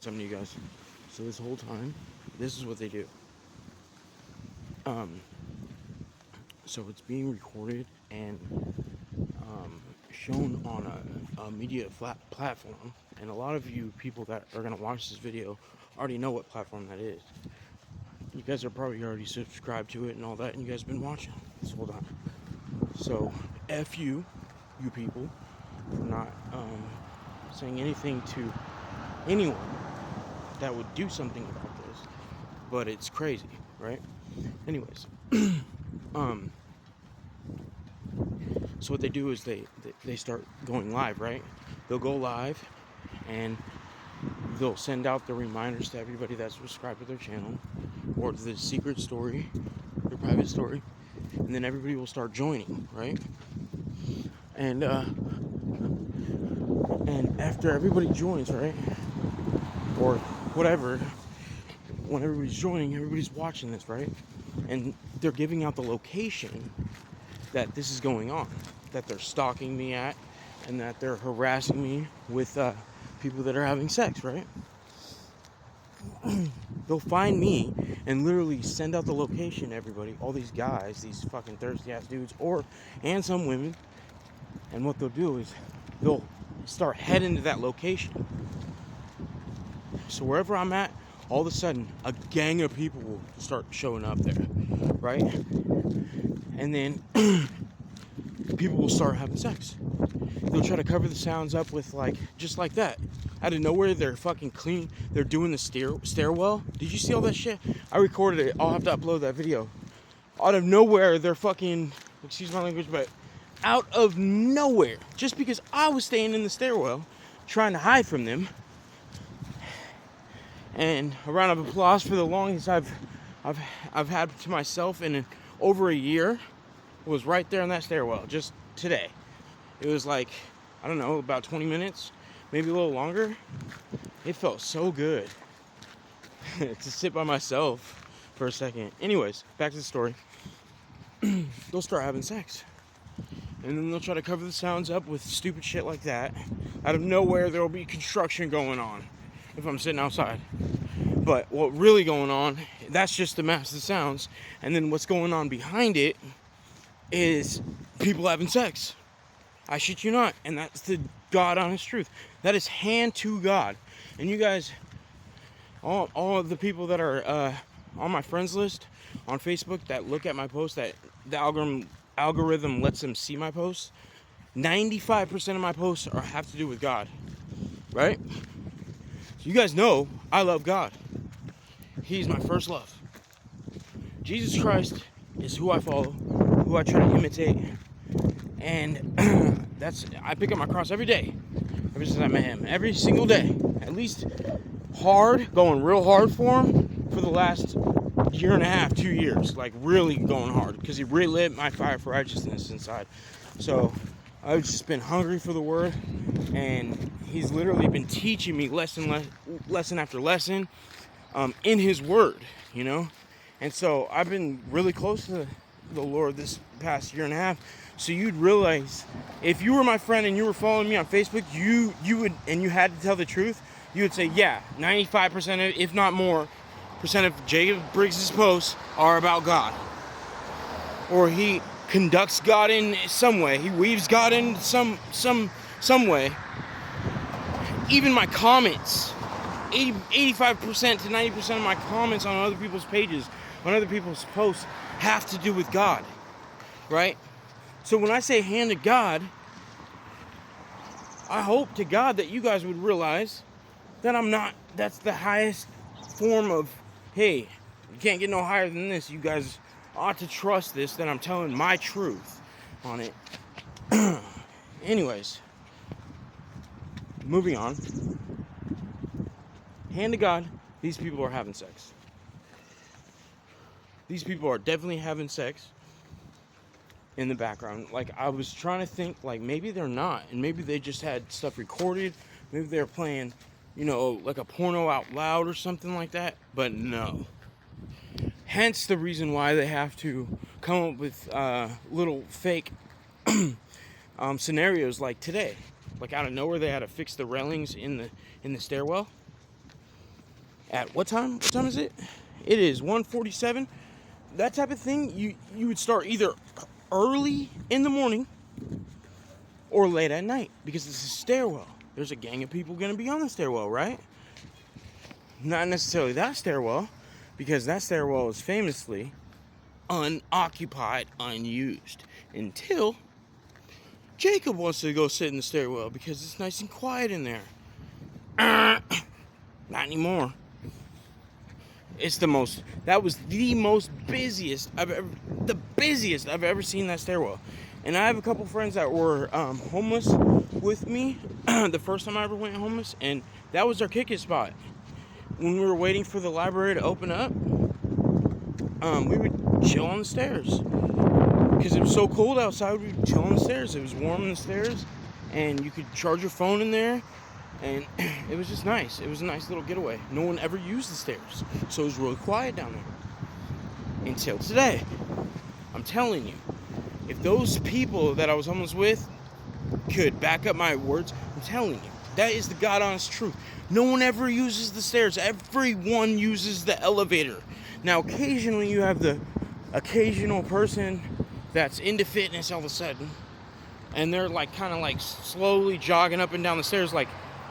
Something to you guys. So this whole time, this is what they do. Um, so it's being recorded and shown on a media platform, and a lot of you people that are gonna watch this video already know what platform that is. You guys are probably already subscribed to it and all that, and you guys have been watching this whole time. So F you people, for not saying anything to anyone that would do something about this, but it's crazy, right? Anyways, so what they do is they start going live, right? They'll go live and they'll send out the reminders to everybody that's subscribed to their channel or to the secret story, their private story, and then everybody will start joining, right? And after everybody joins, right, or whatever, when everybody's joining, everybody's watching this, right? And they're giving out the location that this is going on, that they're stalking me at, and that they're harassing me with people that are having sex, right? They'll find me and literally send out the location to everybody, all these guys, these fucking thirsty ass dudes, and some women. And what they'll do is they'll start heading to that location. So wherever I'm at, all of a sudden a gang of people will start showing up there, right? And then people will start having sex. They'll try to cover the sounds up with just like that. Out of nowhere, they're fucking clean. They're doing the stairwell. Did you see all that shit? I recorded it. I'll have to upload that video. Out of nowhere, they're fucking, excuse my language, but out of nowhere, just because I was staying in the stairwell, trying to hide from them. And a round of applause for the longest I've had to myself in over a year was right there in that stairwell just today. It was like, I don't know, about 20 minutes, maybe a little longer. It felt so good to sit by myself for a second. Anyways, back to the story. They'll start having sex. And then they'll try to cover the sounds up with stupid shit like that. Out of nowhere, there'll be construction going on if I'm sitting outside. But what really going on, that's just the mask of sounds. And then what's going on behind it is people having sex. I shit you not. And that's the God honest truth. That is hand to God. And you guys, all of the people that are on my friends list on Facebook that look at my posts, that the algorithm lets them see my posts, 95% of my posts have to do with God. Right? So you guys know I love God. He's my first love. Jesus Christ is who I follow, who I try to imitate. And I pick up my cross every day, ever since I met him. Every single day. At least hard, going real hard for him for the last year and a half, 2 years. Like really going hard. Because he relit my fire for righteousness inside. So I've just been hungry for the word. And he's literally been teaching me lesson after lesson in his word, you know. And so I've been really close to the Lord this past year and a half. So you'd realize, if you were my friend and you were following me on Facebook, you would, and you had to tell the truth, you would say, yeah, 95%, if not more, percent of Jacob Briggs' posts are about God. Or he conducts God in some way. He weaves God in some way. Even my comments, 85% to 90% of my comments on other people's pages, on other people's posts, have to do with God, right? So when I say hand to God, I hope to God that you guys would realize that I'm not, that's the highest form of, hey, you can't get no higher than this. You guys ought to trust this, that I'm telling my truth on it. Anyways, moving on. Hand to God, these people are having sex. These people are definitely having sex in the background. Like, I was trying to think, like, maybe they're not, and maybe they just had stuff recorded. Maybe they're playing, you know, like a porno out loud or something like that. But no. Hence the reason why they have to come up with little fake scenarios like today. Like, out of nowhere, they had to fix the railings in the stairwell. at what time? What time is it? It is 1:47. That type of thing, you would start either early in the morning or late at night, because it's a stairwell. There's a gang of people going to be on the stairwell, right? Not necessarily that stairwell, because that stairwell is famously unoccupied, unused, until Jacob wants to go sit in the stairwell because it's nice and quiet in there. Not anymore. That was the busiest I've ever seen that stairwell. And I have a couple friends that were homeless with me the first time I ever went homeless, and that was our kick-it spot. When we were waiting for the library to open up, we would chill on the stairs. Because it was so cold outside, we would chill on the stairs. It was warm on the stairs, and you could charge your phone in there, and it was just nice. It was a nice little getaway. No one ever used the stairs, so it was really quiet down there. Until today. I'm telling you, if those people that I was homeless with could back up my words, I'm telling you, that is the God honest truth. No one ever uses the stairs. Everyone uses the elevator. Now, occasionally you have the occasional person that's into fitness all of a sudden, and they're like kind of like slowly jogging up and down the stairs, like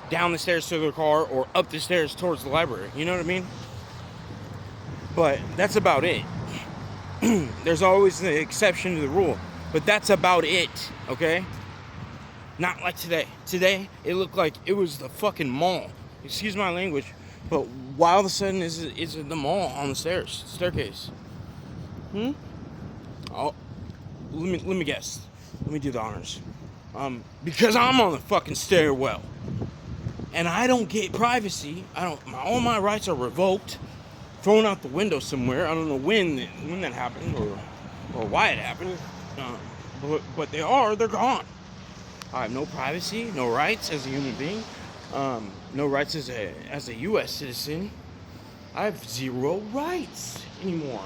down the stairs to their car or up the stairs towards the library. You know what I mean? But that's about it. There's always the exception to the rule, but that's about it, okay? Not like today. Today, it looked like it was the fucking mall. Excuse my language, but why all of a sudden is it the mall on the staircase? Oh, let me guess. Let me do the honors. Because I'm on the fucking stairwell, and I don't get privacy. All my rights are revoked, thrown out the window somewhere. I don't know when that happened or why it happened. But they're gone. I have no privacy, no rights as a human being, no rights as a U.S. citizen. I have zero rights anymore.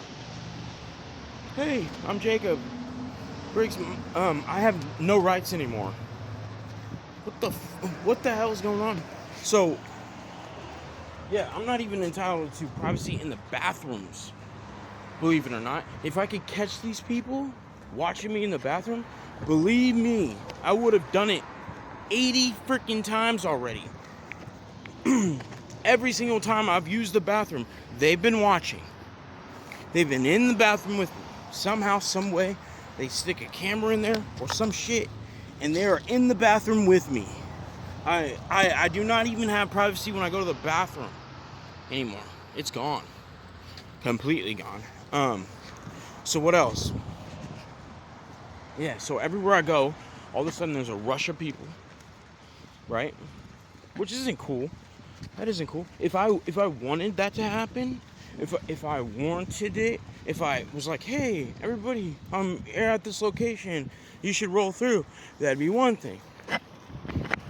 Hey, I'm Jacob Briggs. I have no rights anymore. What the hell is going on? So, yeah, I'm not even entitled to privacy in the bathrooms. Believe it or not, if I could catch these people watching me in the bathroom, believe me, I would have done it 80 freaking times already. Every single time I've used the bathroom, they've been watching. They've been in the bathroom with me. Somehow, some way, they stick a camera in there or some shit, and they are in the bathroom with me. I do not even have privacy when I go to the bathroom anymore. It's gone. Completely gone. So what else? Yeah, so everywhere I go, all of a sudden there's a rush of people, right? Which isn't cool. That isn't cool. If I wanted that to happen, if I wanted it, if I was like, hey, everybody, I'm at this location, you should roll through, that'd be one thing.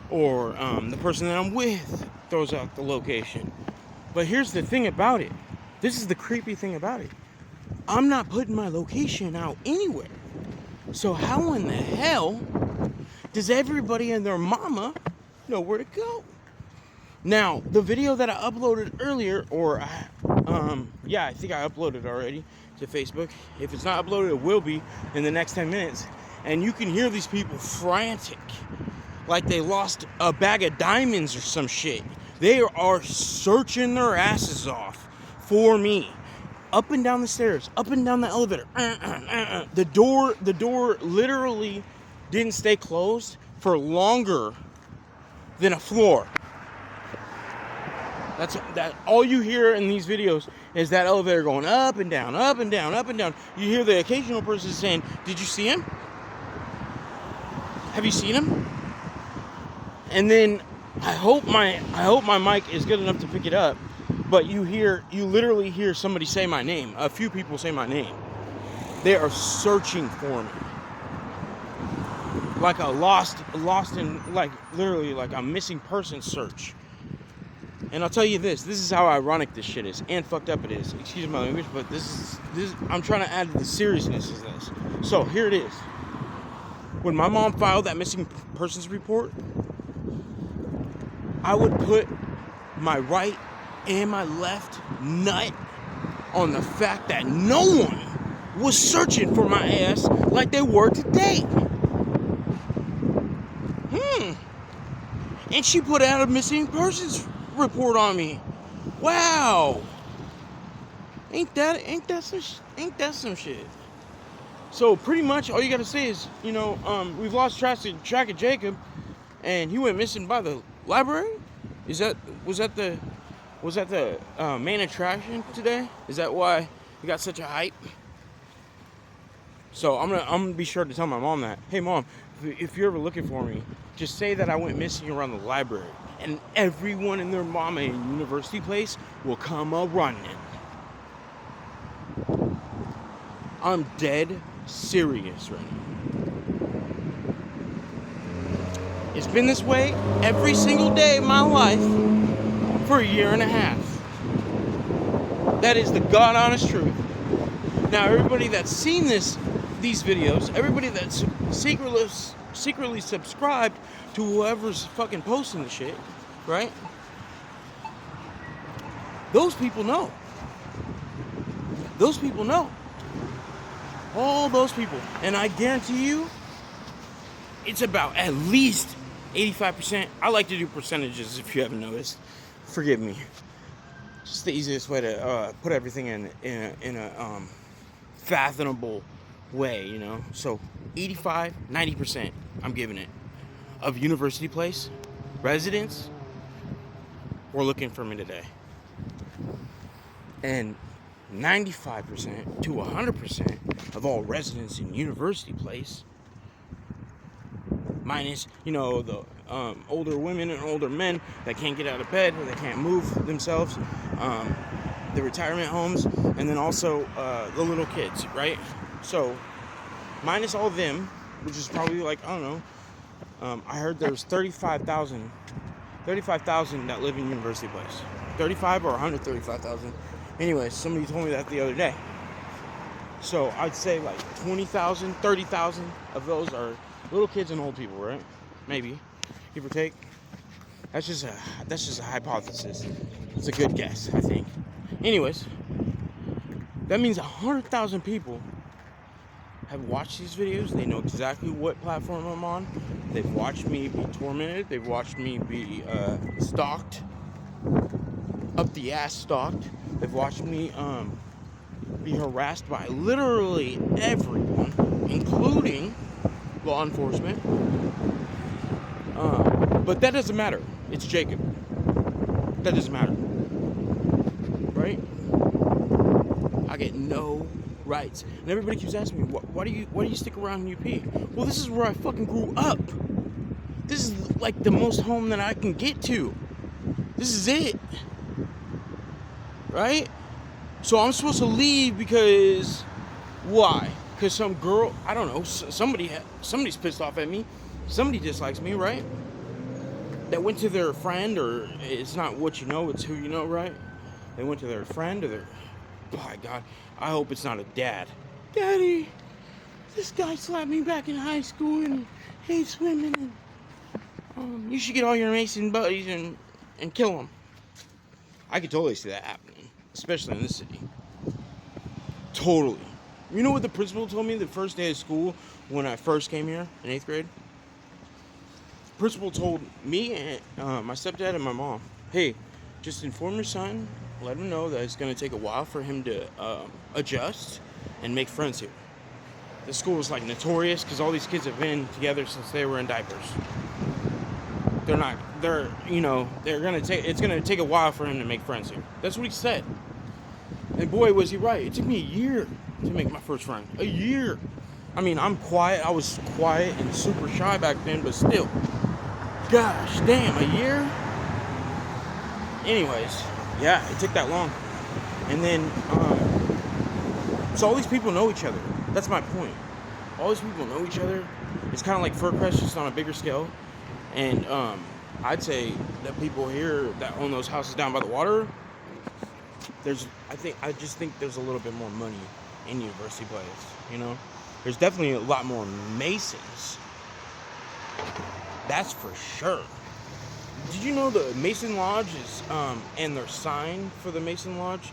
Or the person that I'm with throws out the location. But here's the thing about it. This is the creepy thing about it. I'm not putting my location out anywhere. So how in the hell does everybody and their mama know where to go? Now, the video that I uploaded earlier, I think I uploaded already to Facebook. If it's not uploaded, it will be in the next 10 minutes. And you can hear these people frantic, like they lost a bag of diamonds or some shit. They are searching their asses off for me. Up and down the stairs, up and down the elevator. The door literally didn't stay closed for longer than a floor. That all you hear in these videos is that elevator going up and down, up and down, up and down. You hear the occasional person saying, "Did you see him? Have you seen him?" And then I hope my mic is good enough to pick it up. But you literally hear somebody say my name. A few people say my name. They are searching for me. Like a lost in, like literally like a missing person search. And I'll tell you this is how ironic this shit is and fucked up it is. Excuse my language, but this I'm trying to add to the seriousness of this. So here it is. When my mom filed that missing persons report, I would put my right Am I left nut on the fact that no one was searching for my ass like they were today? And she put out a missing persons report on me. Wow. Ain't that some shit? So pretty much all you gotta say is, we've lost track of Jacob, and he went missing by the library. Was that the main attraction today? Is that why he got such a hype? So I'm gonna be sure to tell my mom that. Hey mom, if you're ever looking for me, just say that I went missing around the library, and everyone and their mama in University Place will come a running. I'm dead serious right now. It's been this way every single day of my life for a year and a half. That is the God honest truth. Now everybody that's seen these videos, everybody that's secretly subscribed to whoever's fucking posting the shit, right? Those people know. Those people know. All those people. And I guarantee you, it's about at least 85%. I like to do percentages if you haven't noticed. Forgive me. Just the easiest way to put everything in a fathomable way, So 85, 90%, I'm giving it, of University Place residents were looking for me today. And 95% to 100% of all residents in University Place, minus, the older women and older men that can't get out of bed or they can't move themselves, the retirement homes, and then also the little kids, right? So, minus all of them, which is probably like, I don't know, I heard there's 35,000 that live in University Place. 35 or 135,000. Anyways, somebody told me that the other day. So I'd say like 20,000, 30,000 of those are little kids and old people, right? Maybe, give or take. That's just a hypothesis. It's a good guess, I think. Anyways, that means 100,000 people have watched these videos. They know exactly what platform I'm on. They've watched me be tormented. They've watched me be stalked, up the ass stalked. They've watched me be harassed by literally everyone, including law enforcement. But that doesn't matter. It's Jacob. That doesn't matter, right? I get no rights, and everybody keeps asking me, why do you stick around in UP? Well, this is where I fucking grew up. This is like the most home that I can get to. This is it, right? So I'm supposed to leave because why? Because some girl, I don't know, somebody's pissed off at me. Somebody dislikes me, right? That went to their friend, or it's not what you know, it's who you know, right? They went to their friend or their, oh my God, I hope it's not a dad. Daddy, this guy slapped me back in high school and hates women. And, you should get all your Mason buddies and kill them. I could totally see that happening, especially in this city. Totally. You know what the principal told me the first day of school when I first came here in 8th grade? The principal told me and my stepdad and my mom, hey, just inform your son, let him know that it's going to take a while for him to adjust and make friends here. The school is like notorious because all these kids have been together since they were in diapers. It's going to take a while for him to make friends here. That's what he said. And boy, was he right. It took me a year to make my first friend. A year. I mean, I'm quiet. I was quiet and super shy back then, but still. Gosh, damn, a year? Anyways, yeah, it took that long. And then, so all these people know each other. That's my point. All these people know each other. It's kind of like Furcrest, just on a bigger scale. And I'd say that people here that own those houses down by the water, I just think there's a little bit more money in University Place, There's definitely a lot more Masons. That's for sure. Did you know the Mason Lodge is, and their sign for the Mason Lodge?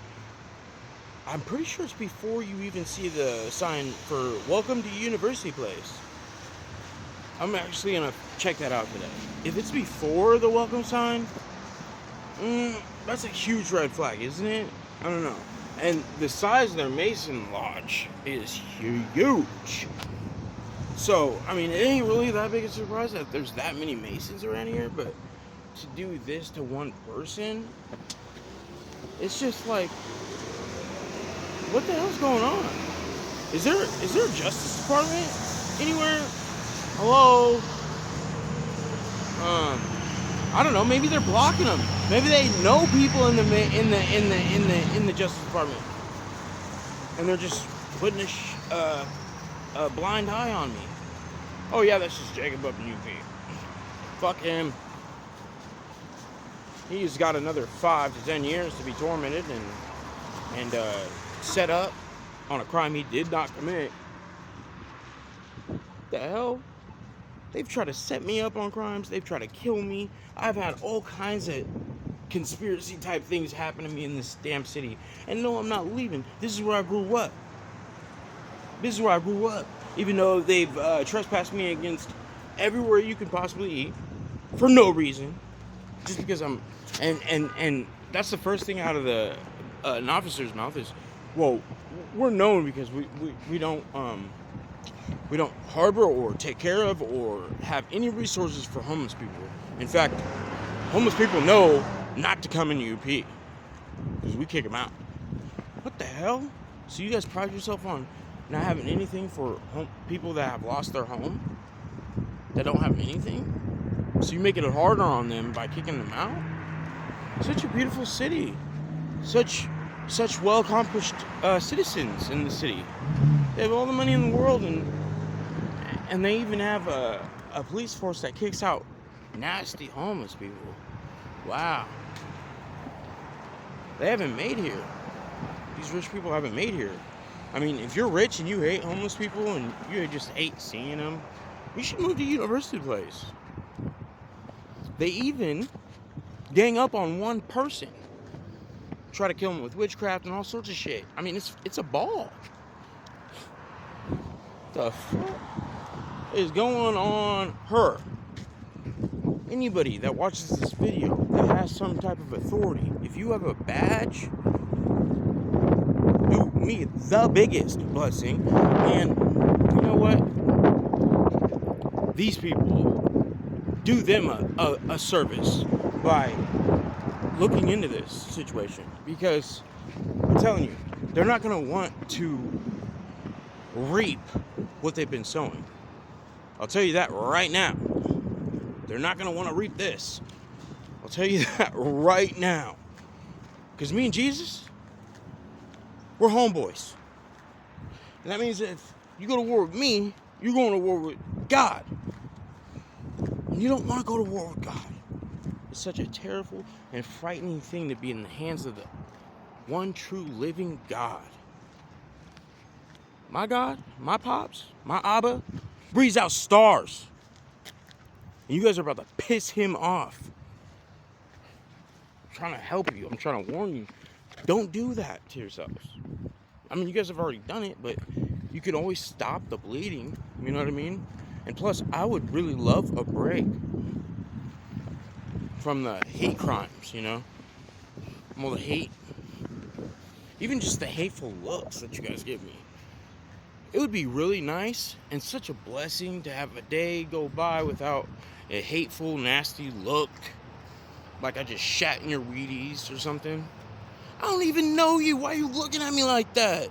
I'm pretty sure it's before you even see the sign for Welcome to University Place. I'm actually gonna check that out today. If it's before the welcome sign, that's a huge red flag, isn't it? I don't know. And the size of their Mason Lodge is huge. So, I mean, it ain't really that big a surprise that there's that many Masons around here, but to do this to one person, it's just like, what the hell's going on? Is there a Justice Department anywhere? Hello? I don't know. Maybe they're blocking them. Maybe they know people in the Justice Department, and they're just putting a blind eye on me. Oh yeah, that's just Jacob up in UP. Fuck him. He's got another 5 to 10 years to be tormented and set up on a crime he did not commit. The hell? They've tried to set me up on crimes. They've tried to kill me. I've had all kinds of conspiracy type things happen to me in this damn city. And no, I'm not leaving. This is where I grew up. Even though they've trespassed me against everywhere you can possibly eat for no reason. Just because I'm... And that's the first thing out of an officer's mouth is, well, we're known because we don't harbor or take care of or have any resources for homeless people. In fact, homeless people know not to come in UP because we kick them out. What the hell? So you guys pride yourself on not having anything for people that have lost their home, that don't have anything? So you make it harder on them by kicking them out? Such a beautiful city. Such well-accomplished citizens in the city. They have all the money in the world, and they even have a police force that kicks out nasty homeless people. Wow. They haven't made here. These rich people haven't made here. I mean, if you're rich and you hate homeless people and you just hate seeing them, you should move to University Place. They even gang up on one person. Try to kill him with witchcraft and all sorts of shit. I mean, it's a ball. The fuck is going on her? Anybody that watches this video that has some type of authority, if you have a badge, do me the biggest blessing. And you know what? These people, do them a service by looking into this situation, because I'm telling you, they're not going to want to reap what they've been sowing. I'll tell you that right now. They're not going to want to reap this. I'll tell you that right now. Because me and Jesus, we're homeboys. And that means that if you go to war with me, you're going to war with God. And you don't want to go to war with God. It's such a terrible and frightening thing to be in the hands of the one true living God. My God, my pops, my Abba, breathes out stars. And you guys are about to piss him off. I'm trying to help you. I'm trying to warn you. Don't do that to yourselves. I mean, you guys have already done it, but you can always stop the bleeding. You know what I mean? And plus, I would really love a break from the hate crimes, you know? All the hate. Even just the hateful looks that you guys give me. It would be really nice and such a blessing to have a day go by without a hateful, nasty look. Like I just shat in your Wheaties or something. I don't even know you. Why are you looking at me like that?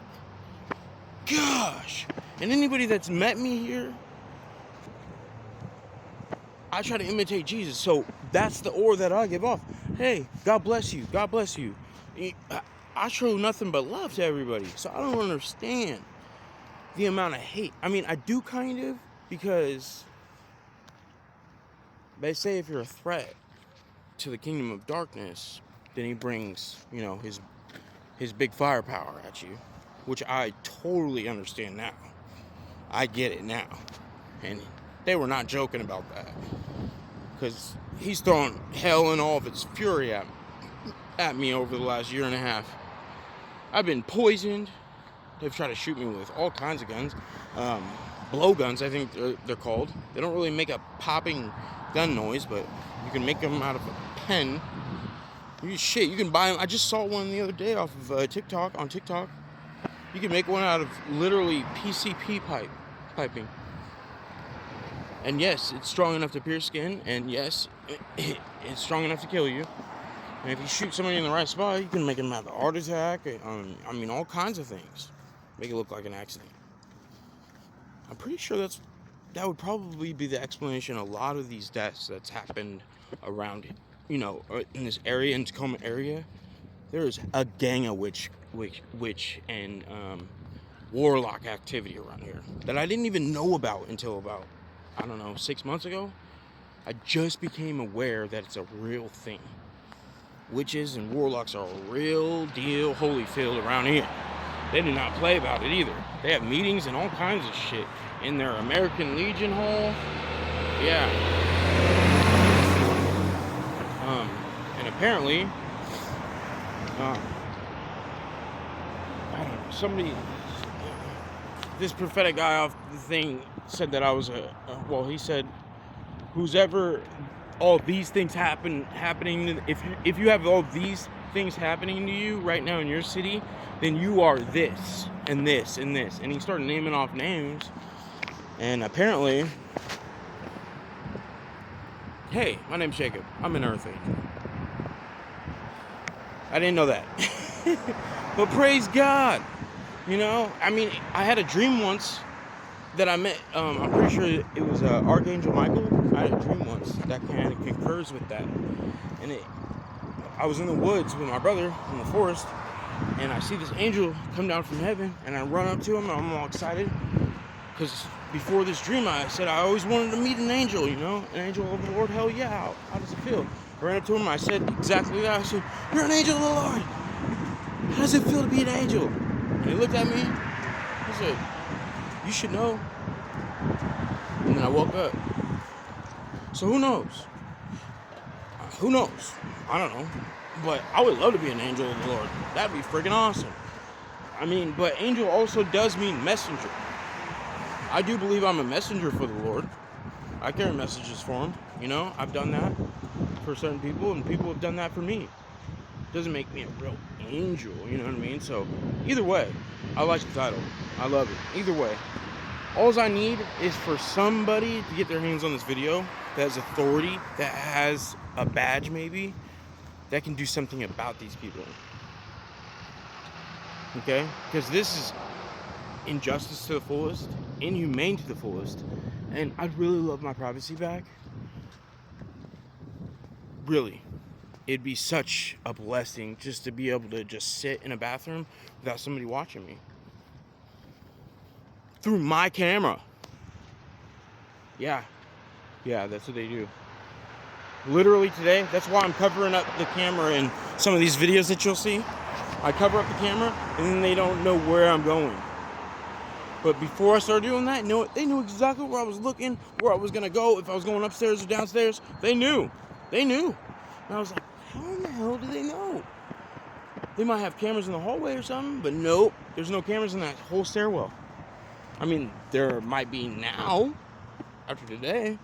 Gosh. And anybody that's met me here, I try to imitate Jesus. So that's the aura that I give off. Hey, God bless you. God bless you. I show nothing but love to everybody. So I don't understand the amount of hate. I mean, I do kind of, because they say if you're a threat to the kingdom of darkness, then he brings, you know, his big firepower at you, which I totally understand now. I get it now. And they were not joking about that, because he's thrown hell and all of its fury at me over the last year and a half. I've been poisoned. They've tried to shoot me with all kinds of guns. Blow guns, I think they're called. They don't really make a popping gun noise, but you can make them out of a pen. You can buy them. I just saw one the other day off of TikTok. You can make one out of literally PCP piping. And yes, it's strong enough to pierce skin, and yes, it's strong enough to kill you. And if you shoot somebody in the right spot, you can make them have a heart attack. I mean, all kinds of things. Make it look like an accident. I'm pretty sure that would probably be the explanation of a lot of these deaths that's happened around, in this area, in Tacoma area. There's a gang of witch and warlock activity around here that I didn't even know about until about, 6 months ago. I just became aware that it's a real thing. Witches and warlocks are a real deal Holyfield around here. They do not play about it either. They have meetings and all kinds of shit in their American Legion Hall. Yeah. And apparently, I don't know, somebody, this prophetic guy off the thing said that I was he said, who's ever all these things happening, if you have all these things happening to you right now in your city, then you are this and this and this. And he started naming off names. And apparently, hey, my name's Jacob. I'm an Earth Angel. I didn't know that. But praise God. I had a dream once that I met, I'm pretty sure it was Archangel Michael. I had a dream once that kind of concurs with that. And I was in the woods with my brother in the forest, and I see this angel come down from heaven, and I run up to him, and I'm all excited, because before this dream, I said I always wanted to meet an angel, an angel of the Lord. Hell yeah, how does it feel? I ran up to him, I said exactly that. I said, "You're an angel of the Lord. How does it feel to be an angel?" And he looked at me, he said, "You should know." And then I woke up. So who knows? Who knows? I don't know. But I would love to be an angel of the Lord. That'd be freaking awesome. But angel also does mean messenger. I do believe I'm a messenger for the Lord. I carry messages for him. I've done that for certain people, and people have done that for me. Doesn't make me a real angel, you know what I mean? So either way, I like the title. I love it. Either way, all I need is for somebody to get their hands on this video that has authority, that has a badge maybe, that can do something about these people. Okay? Because this is injustice to the fullest, inhumane to the fullest, and I'd really love my privacy back. Really. It'd be such a blessing just to be able to just sit in a bathroom without somebody watching me. Through my camera. Yeah, that's what they do. Literally today, that's why I'm covering up the camera in some of these videos that you'll see. I cover up the camera, and then they don't know where I'm going. But before I started doing that, they knew exactly where I was looking, where I was going to go, if I was going upstairs or downstairs. They knew. And I was like, how in the hell do they know? They might have cameras in the hallway or something, but nope, there's no cameras in that whole stairwell. There might be now, after today,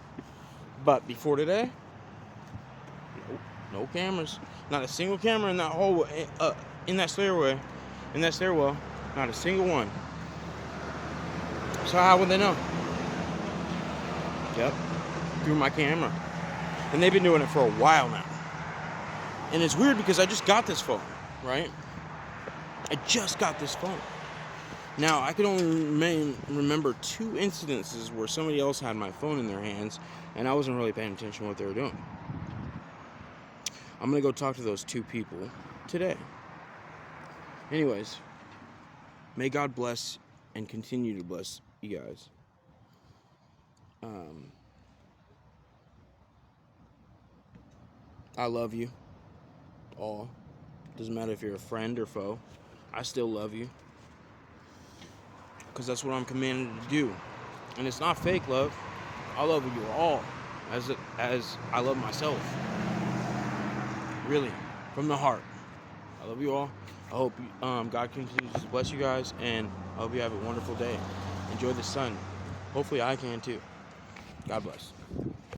but before today, nope, no cameras. Not a single camera in that hallway, in that stairwell, not a single one. So how would they know? Yep, through my camera. And they've been doing it for a while now. And it's weird because I just got this phone, right? I just got this phone. Now, I can only remember 2 incidences where somebody else had my phone in their hands, and I wasn't really paying attention to what they were doing. I'm going to go talk to those 2 people today. Anyways, may God bless and continue to bless you guys. I love you all. Doesn't matter if you're a friend or foe. I still love you. Because that's what I'm commanded to do. And it's not fake love. I love you all. as I love myself. Really, from the heart. I love you all. I hope God continues to bless you guys, and I hope you have a wonderful day. Enjoy the sun. Hopefully I can too. God bless.